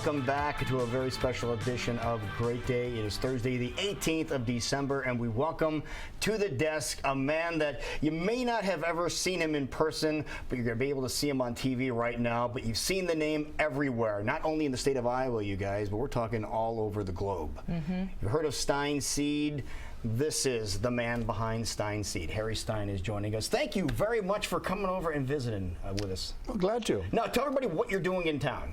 Welcome back to a very special edition of Great Day. It is Thursday, the 18th of December, and we welcome to the desk a man that you may not have ever seen him in person, but you're going to be able to see him on TV right now. But you've seen the name everywhere, not only in the state of Iowa, you guys, but we're talking all over the globe. You've heard of Stine Seed. This is the man behind Stine Seed. Harry Stine is joining us. Thank you very much for coming over and visiting with us. Well, glad to. Now, tell everybody what you're doing in town.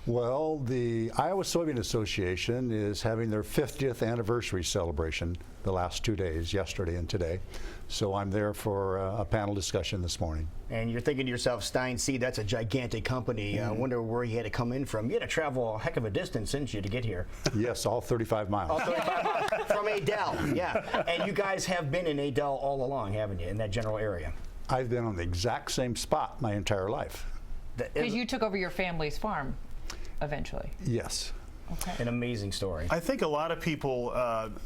Well, the Iowa Soybean Association is having their 50th anniversary celebration the last 2 days, yesterday and today. So I'm there for a panel discussion this morning. And you're thinking to yourself, Stine Seed, that's a gigantic company. I wonder where you had to come in from. You had to travel a heck of a distance, didn't you, to get here? Yes, all 35 miles. All 35 miles from Adel, yeah. And you guys have been in Adel all along, haven't you, in that general area? I've been on the exact same spot my entire life. Because you took over your family's farm eventually. Yes. Okay. An amazing story. I think a lot of people,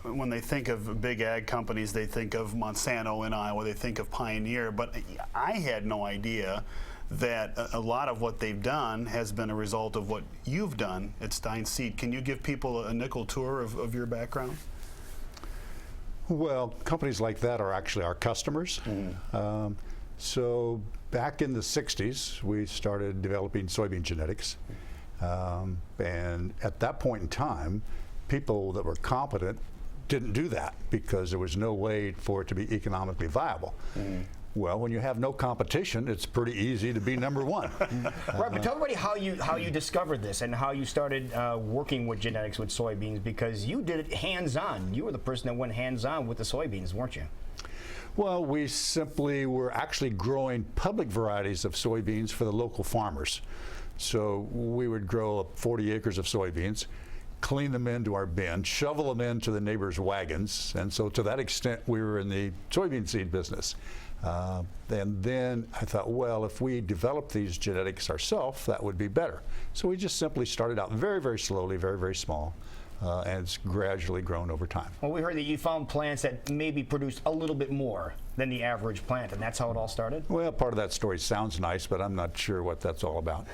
when they think of big ag companies, they think of Monsanto in Iowa, they think of Pioneer, but I had no idea that a lot of what they've done has been a result of what you've done at Stine Seed. Can you give people a nickel tour of your background? Well, companies like that are actually our customers. So back in the 60s, we started developing soybean genetics. And at that point in time, people that were competent didn't do that because there was no way for it to be economically viable. Well, when you have no competition, it's pretty easy to be number one. Right, but tell everybody how you discovered this and how you started working with genetics with soybeans, because you did it hands-on. You were the person that went hands-on with the soybeans, weren't you? Well, we simply were actually growing public varieties of soybeans for the local farmers. So we would grow 40 acres of soybeans, clean them into our bin, shovel them into the neighbors' wagons, and so to that extent we were in the soybean seed business. And then I thought, well, if we develop these genetics ourselves, that would be better. So we just simply started out very, very slowly, very, very small. And it's gradually grown over time. Well, we heard that you found plants that maybe produced a little bit more than the average plant, and that's how it all started? Well, part of that story sounds nice, but I'm not sure what that's all about.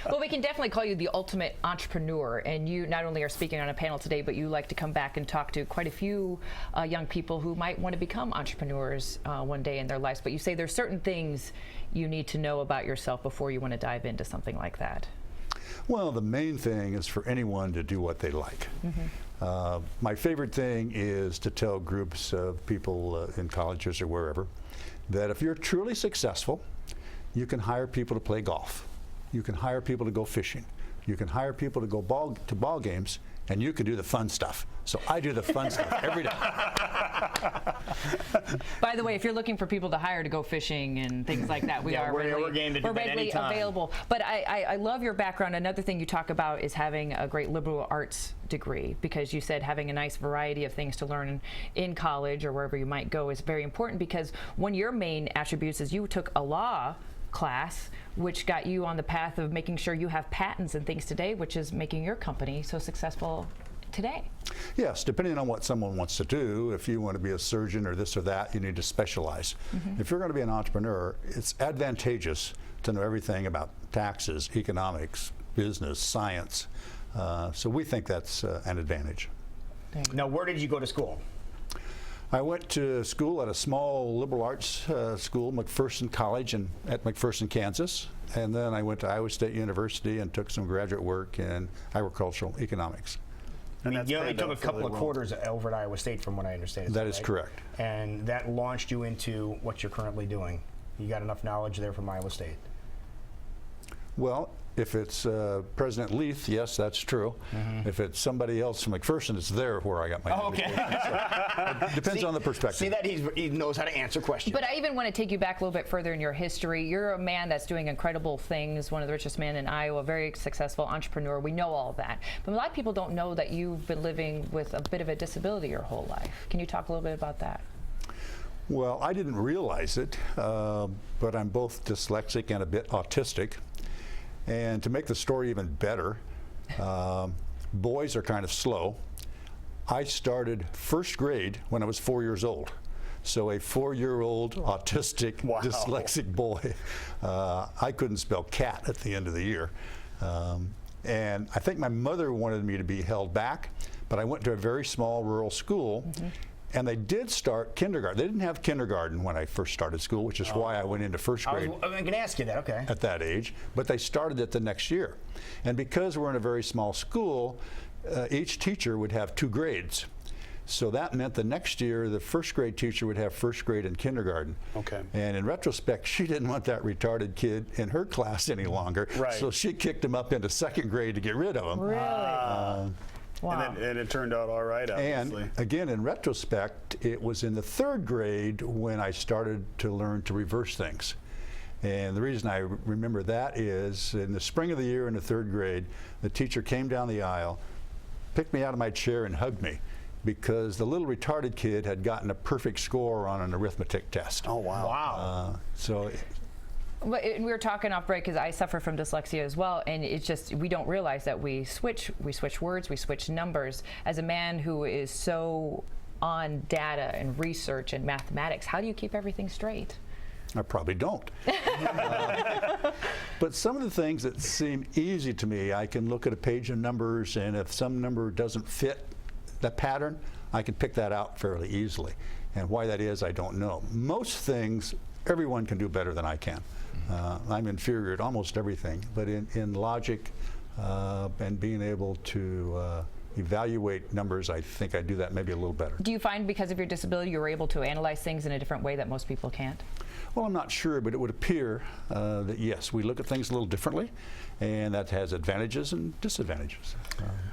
Well, we can definitely call you the ultimate entrepreneur, and you not only are speaking on a panel today, but you like to come back and talk to quite a few young people who might want to become entrepreneurs one day in their lives. But you say there's certain things you need to know about yourself before you want to dive into something like that. Well, the main thing is for anyone to do what they like. My favorite thing is to tell groups of people in colleges or wherever that if you're truly successful, you can hire people to play golf. You can hire people to go fishing. You can hire people to go to ball games, and you can do the fun stuff. So I do the fun stuff every day. By the way, if you're looking for people to hire to go fishing and things like that, we're readily available. But I love your background. Another thing you talk about is having a great liberal arts degree, because you said having a nice variety of things to learn in college or wherever you might go is very important, because one of your main attributes is you took a law class, which got you on the path of making sure you have patents and things today, which is making your company so successful today. Yes, depending on what someone wants to do. If you want to be a surgeon or this or that, you need to specialize. If you're going to be an entrepreneur, it's advantageous to know everything about taxes, economics, business, science. So we think that's an advantage. Now, where did you go to school? I went to school at a small liberal arts school, McPherson College at McPherson, Kansas. And then I went to Iowa State University and took some graduate work in agricultural economics. And you only took a couple of quarters over at Iowa State, from what I understand. That is correct. And that launched you into what you're currently doing. You got enough knowledge there from Iowa State. Well, if it's President Leith, yes, that's true. If it's somebody else from McPherson, it's there where I got my education. So it depends on the perspective. See that he knows how to answer questions. But I even want to take you back a little bit further in your history. You're a man that's doing incredible things, one of the richest men in Iowa, very successful entrepreneur. We know all of that. But a lot of people don't know that you've been living with a bit of a disability your whole life. Can you talk a little bit about that? Well, I didn't realize it, but I'm both dyslexic and a bit autistic. And to make the story even better, boys are kind of slow. I started first grade when I was 4 years old. So a 4-year-old autistic, dyslexic boy. I couldn't spell cat at the end of the year. And I think my mother wanted me to be held back, but I went to a very small rural school, and they did start kindergarten. They didn't have kindergarten when I first started school, which is why I went into first grade. I'm going to ask you that, okay. At that age, but they started it the next year. And because we're in a very small school, each teacher would have 2 grades. So that meant the next year, the first grade teacher would have first grade and kindergarten. Okay. And in retrospect, she didn't want that retarded kid in her class any longer. Right. So she kicked him up into second grade to get rid of him. Really? Wow. And it turned out all right, obviously. And again, in retrospect, it was in the 3rd grade when I started to learn to reverse things. And the reason I remember that is in the spring of the year in the 3rd grade, the teacher came down the aisle, picked me out of my chair and hugged me, because the little retarded kid had gotten a perfect score on an arithmetic test. Oh, wow. Wow. We were talking off break because I suffer from dyslexia as well, and it's just we don't realize that we switch words, we switch numbers. As a man who is so on data and research and mathematics, how do you keep everything straight? I probably don't. But some of the things that seem easy to me, I can look at a page of numbers, and if some number doesn't fit the pattern, I can pick that out fairly easily. And why that is, I don't know. Most things, everyone can do better than I can. I'm inferior at almost everything, but in logic and being able to evaluate numbers, I think I do that maybe a little better. Do you find because of your disability you're able to analyze things in a different way that most people can't? Well, I'm not sure, but it would appear that yes, we look at things a little differently, and that has advantages and disadvantages.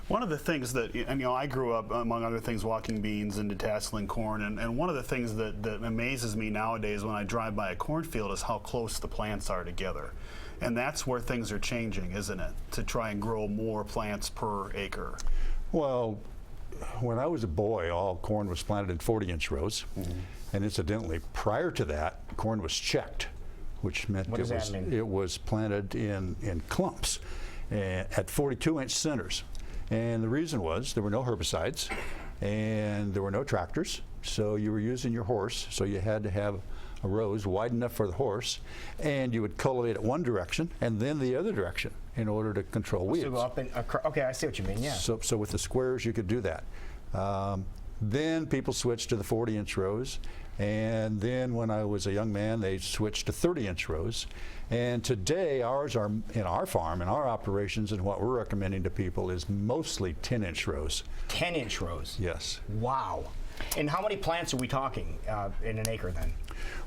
One of the things that, and I grew up, among other things, walking beans and detasseling corn, and one of the things that amazes me nowadays when I drive by a cornfield is how close the plants are together. And that's where things are changing, isn't it? To try and grow more plants per acre. Well, when I was a boy, all corn was planted in 40-inch rows. And incidentally, prior to that, corn was checked, which meant it was planted in clumps at 42-inch centers. And the reason was there were no herbicides and there were no tractors, so you were using your horse, so you had to have a rows wide enough for the horse, and you would cultivate it one direction and then the other direction in order to control weeds. So go up and okay, I see what you mean, yeah. So with the squares, you could do that. Then people switched to the 40-inch rows, and then when I was a young man, they switched to 30-inch rows. And today, ours are, in our farm, in our operations, and what we're recommending to people is mostly 10-inch rows. 10-inch rows? Yes. Wow. And how many plants are we talking in an acre then?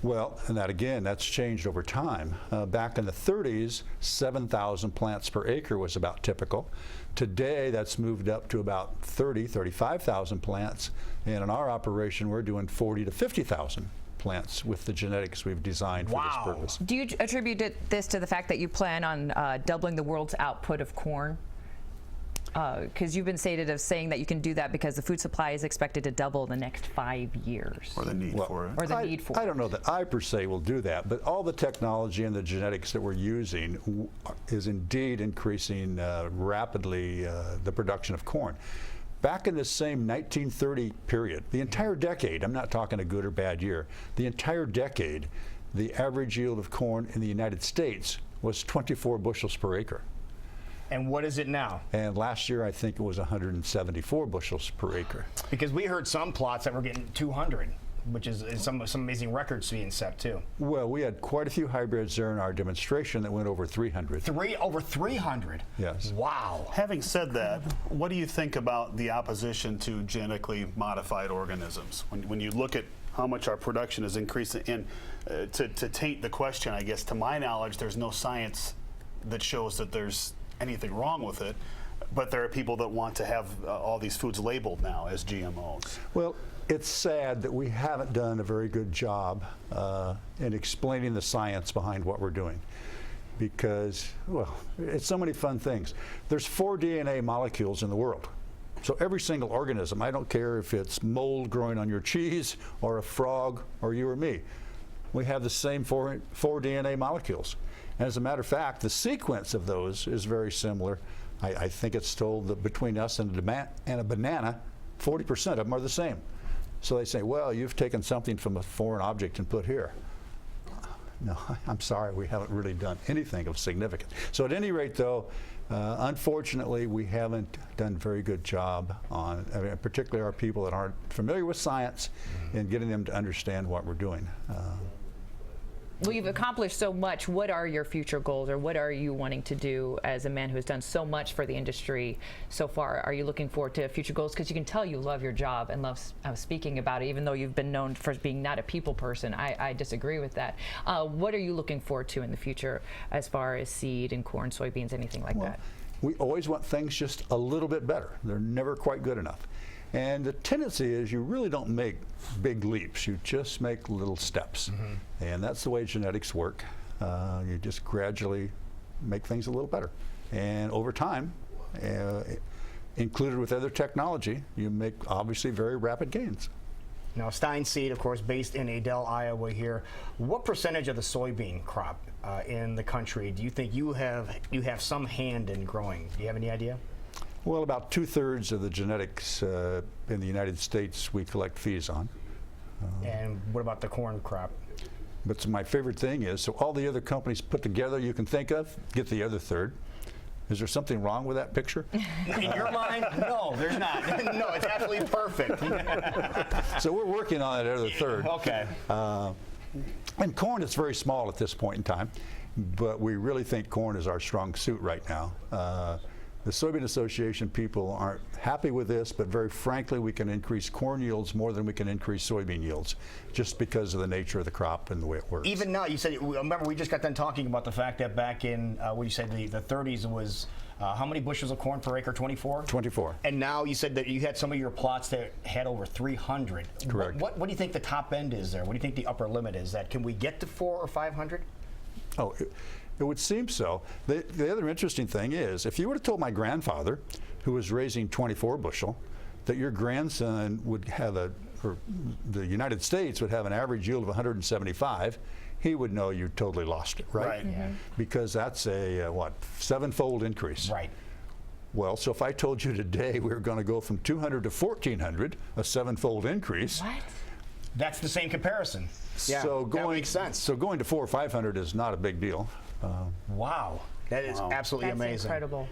Well, and that again, that's changed over time. Back in the 30s, 7,000 plants per acre was about typical. Today, that's moved up to about 35,000 plants. And in our operation, we're doing 40 to 50,000 plants with the genetics we've designed for this purpose. Do you attribute this to the fact that you plan on doubling the world's output of corn? Because you've been stated as saying that you can do that because the food supply is expected to double in the next 5 years. Or the need for it. Or the need for it. I don't know that I per se will do that, but all the technology and the genetics that we're using is indeed increasing rapidly the production of corn. Back in this same 1930 period, the entire decade, I'm not talking a good or bad year, the entire decade, the average yield of corn in the United States was 24 bushels per acre. And what is it now? And last year, I think it was 174 bushels per acre. Because we heard some plots that were getting 200, which is some amazing records being set too. Well, we had quite a few hybrids there in our demonstration that went over 300. Over 300? Yes. Wow. Having said that, what do you think about the opposition to genetically modified organisms? When you look at how much our production is increasing, and to taint the question, I guess, to my knowledge, there's no science that shows that there's anything wrong with it, but there are people that want to have all these foods labeled now as GMOs. Well, it's sad that we haven't done a very good job in explaining the science behind what we're doing, because, well, it's so many fun things. There's 4 DNA molecules in the world. So every single organism, I don't care if it's mold growing on your cheese or a frog or you or me, we have the same 4 DNA molecules. And as a matter of fact, the sequence of those is very similar. I think it's told that between us and a banana, 40% of them are the same. So they say, well, you've taken something from a foreign object and put here. No, I'm sorry, we haven't really done anything of significance. So at any rate, though, Unfortunately, we haven't done a very good job on, particularly our people that aren't familiar with science, and getting them to understand what we're doing. Well, you've accomplished so much. What are your future goals, or what are you wanting to do as a man who has done so much for the industry so far? Are you looking forward to future goals? Because you can tell you love your job and love speaking about it, even though you've been known for being not a people person. I disagree with that. What are you looking forward to in the future as far as seed and corn, soybeans, anything like that? We always want things just a little bit better. They're never quite good enough. And the tendency is you really don't make big leaps. You just make little steps. And that's the way genetics work. You just gradually make things a little better. And over time, included with other technology, you make obviously very rapid gains. Now, Stine Seed, of course, based in Adel, Iowa here. What percentage of the soybean crop in the country do you think you have some hand in growing? Do you have any idea? Well, about 2/3 of the genetics in the United States we collect fees on. And what about the corn crop? But my favorite thing is, so all the other companies put together you can think of, get the other third. Is there something wrong with that picture? In your mind, no, there's not. No, it's absolutely perfect. So we're working on that other third. Okay. And corn is very small at this point in time, but we really think corn is our strong suit right now. The Soybean Association people aren't happy with this, but very frankly, we can increase corn yields more than we can increase soybean yields, just because of the nature of the crop and the way it works. Even now, you said, remember we just got done talking about the fact that back in, what you said, the 30s was, how many bushels of corn per acre, 24? 24. And now you said that you had some of your plots that had over 300. Correct. What do you think the top end is there? What do you think the upper limit is? That can we get to 400 or 500? Oh, it would seem so. The other interesting thing is, if you would have told my grandfather, who was raising 24 bushel, that your grandson would have or the United States would have an average yield of 175, he would know you totally lost it, right? Right. Mm-hmm. Because that's a, what, 7-fold increase. Right. Well, so if I told you today we were going to go from 200 to 1,400, a 7-fold increase. What? That's the same comparison. Yeah, So that makes sense. So going to 400 or 500 is not a big deal. Wow. That is absolutely That's amazing. incredible.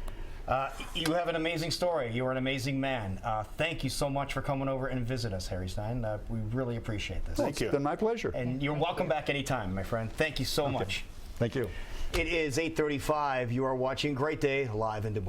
You have an amazing story. You are an amazing man. Thank you so much for coming over and visit us, Harry Stine. We really appreciate this. Thank you. It's been my pleasure. And you're welcome back anytime, my friend. Thank you so much. Thank you. It is 8:35. You are watching Great Day live in Des Moines.